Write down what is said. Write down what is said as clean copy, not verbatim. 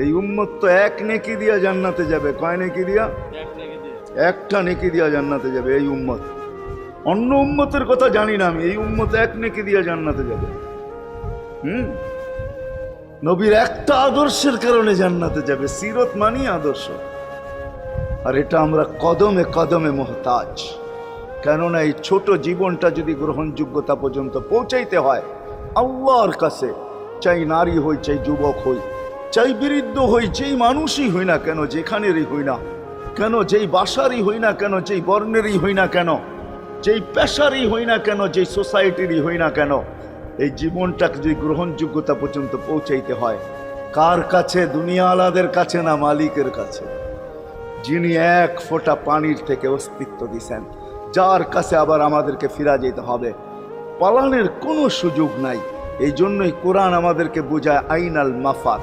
এই উম্মত তো এক নেকি দিয়া জান্নাতে যাবে। কয় নেকি দিয়া? একটা নেকি দিয়া জান্নাতে যাবে এই উম্মত। অন্য উম্মতের কথা জানি না আমি, এই উম্মত এক নেকি দিয়া জান্নাতে যাবে। নবীর একটা আদর্শের কারণে জান্নাতে যাবে। সিরত মানি আদর্শ, আর এটা আমরা কদমে কদমে মুহতাজ। কেননা এই ছোট জীবনটা যদি গ্রহণযোগ্যতা পর্যন্ত পৌঁছাইতে হয় আল্লাহর কাছে, চাই নারী হই, চাই যুবক হই, চাই বৃদ্ধ হই, যেই মানুষই হই না কেন, যেখানেরই হই না কেন, যেই বাসারই হই না কেন, যেই বর্ণেরই হই না কেন, যেই পেশারই হই না কেন, যেই সোসাইটিরই হই না কেন, এই জীবনটাকে যদি গ্রহণযোগ্যতা পর্যন্ত পৌঁছাইতে হয় কার কাছে? দুনিয়াওয়ালাদের কাছে না, মালিকের কাছে, যিনি এক ফোঁটা পানির থেকে অস্তিত্ব দিছেন, যার কাছে আবার আমাদেরকে ফিরা যেতে হবে। পালানের কোনো সুযোগ নাই। এই জন্যই কোরআন আমাদেরকে বোঝায় আইনাল মাফার।